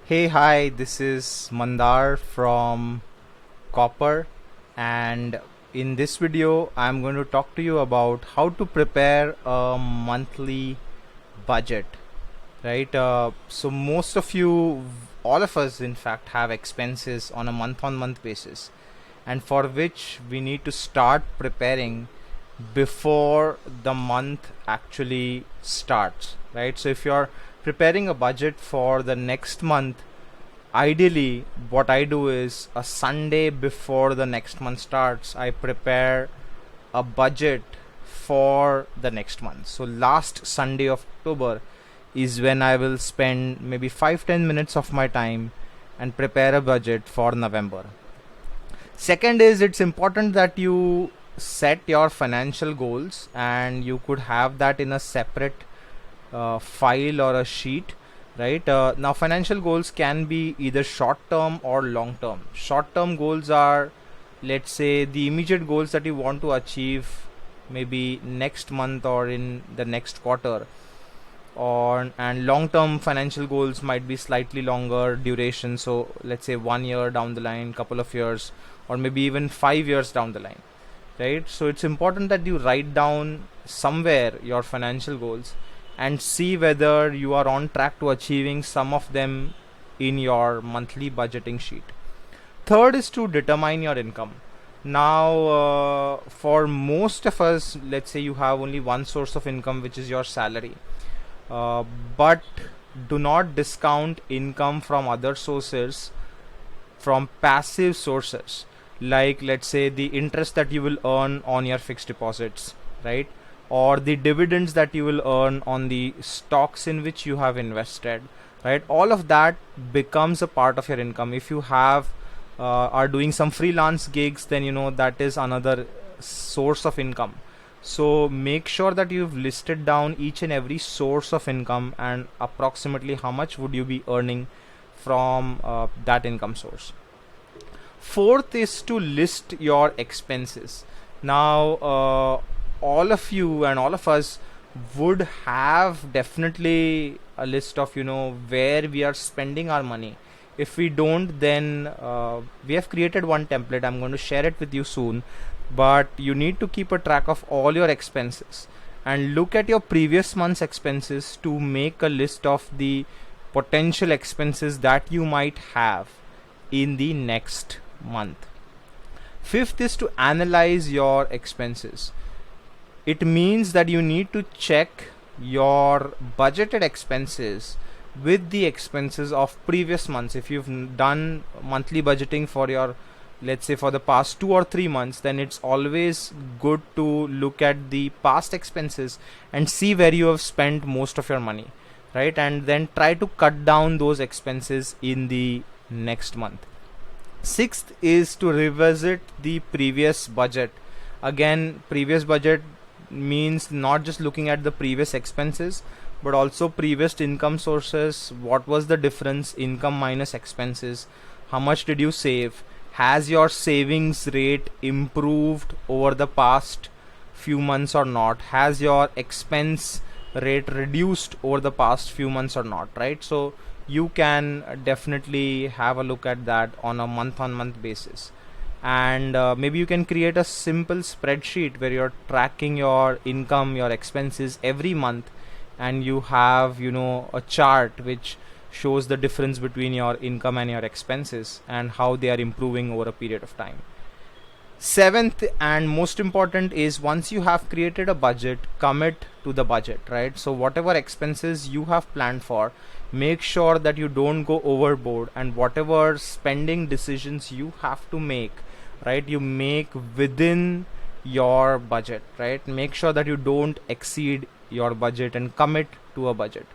Hey, hi, this is Mandar from Copper, and in this video, I'm going to talk to you about how to prepare a monthly budget, right? So, most of you, all of us, in fact, have expenses on a month on month basis, and for which we need to start preparing before the month actually starts, right? So, if you're preparing a budget for the next month, ideally what I do is a Sunday before the next month starts, I prepare a budget for the next month. So last Sunday of October is when I will spend maybe 5-10 minutes of my time and prepare a budget for November. Second is, it's important that you set your financial goals, and you could have that in a separate file or a sheet, right? Now financial goals can be either short term or long term. Short term goals are, let's say, the immediate goals that you want to achieve maybe next month or in the next quarter, or and long term financial goals might be slightly longer duration, so let's say 1 year down the line, couple of years, or maybe even 5 years down the line, right? So it's important that you write down somewhere your financial goals and see whether you are on track to achieving some of them in your monthly budgeting sheet. Third is to determine your income. Now, for most of us, let's say you have only one source of income, which is your salary. But do not discount income from other sources, from passive sources, like let's say the interest that you will earn on your fixed deposits, right? Or the dividends that you will earn on the stocks in which you have invested, right? All of that becomes a part of your income. If you have are doing some freelance gigs, then that is another source of income. So make sure that you've listed down each and every source of income and approximately how much would you be earning from that income source. Fourth is to list your expenses. Now, all of you and all of us would have definitely a list of where we are spending our money. If we don't, then we have created one template. I'm going to share it with you soon, but you need to keep a track of all your expenses and look at your previous month's expenses to make a list of the potential expenses that you might have in the next month. Fifth is to analyze your expenses. It means that you need to check your budgeted expenses with the expenses of previous months. If you've done monthly budgeting for your, let's say, for the past 2 or 3 months, then it's always good to look at the past expenses and see where you have spent most of your money, right? And then try to cut down those expenses in the next month. Sixth is to revisit the previous budget. Again, previous budget means not just looking at the previous expenses, but also previous income sources. What was the difference, income minus expenses? How much did you save? Has your savings rate improved over the past few months or not? Has your expense rate reduced over the past few months or not, right? So you can definitely have a look at that on a month on month basis. And maybe you can create a simple spreadsheet where you're tracking your income, your expenses every month, and you have a chart which shows the difference between your income and your expenses and how they are improving over a period of time. Seventh and most important is, once you have created a budget, commit to the budget, right? So whatever expenses you have planned for, make sure that you don't go overboard, and whatever spending decisions you have to make, right, you make within your budget, right? Make sure that you don't exceed your budget and commit to a budget.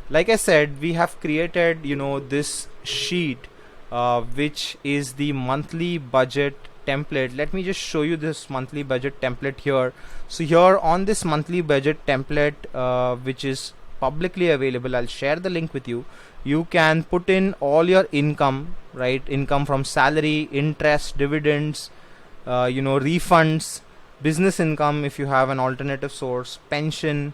Like I said, we have created this sheet which is the monthly budget template. Let me just show you this monthly budget template here. So here on this monthly budget template, which is publicly available, I'll share the link with you. You can put in all your income, right? Income from salary, interest, dividends, refunds, business income if you have an alternative source, pension,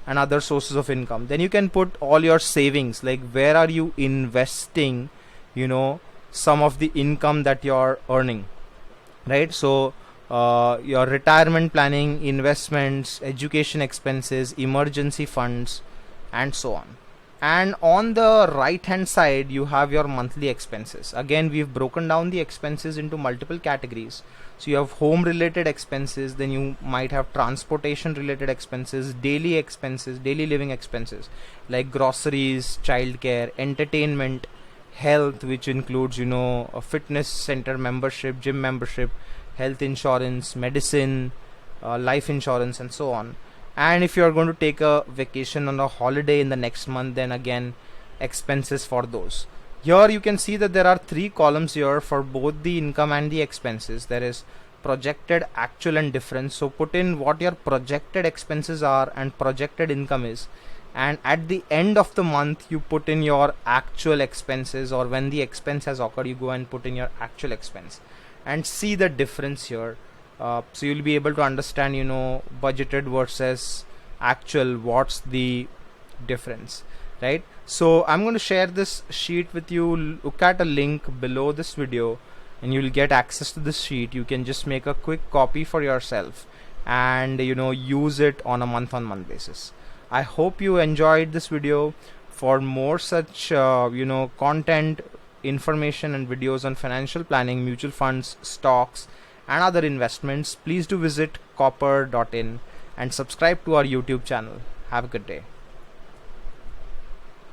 and other sources of income. Then you can put all your savings, like where are you investing, some of the income that you're earning, right? So your retirement planning, investments, education expenses, emergency funds, and so on. And on the right hand side you have your monthly expenses. Again, we've broken down the expenses into multiple categories. So you have home related expenses, then you might have transportation related expenses, daily living expenses like groceries, childcare, entertainment, health, which includes a fitness center membership, gym membership, health insurance, medicine, life insurance, and so on. And if you are going to take a vacation on a holiday in the next month, then again expenses for those. Here you can see that there are three columns here for both the income and the expenses. There is projected, actual, and difference. So put in what your projected expenses are and projected income is, and at the end of the month you put in your actual expenses, or when the expense has occurred you go and put in your actual expense and see the difference here. So you'll be able to understand budgeted versus actual, what's the difference, right? So I'm going to share this sheet with you. Look at a link below this video and you'll get access to this sheet. You can just make a quick copy for yourself and use it on a month-on-month basis. I hope you enjoyed this video. For more such content, information, and videos on financial planning, mutual funds, stocks, and other investments, please do visit copper.in and subscribe to our YouTube channel. Have a good day.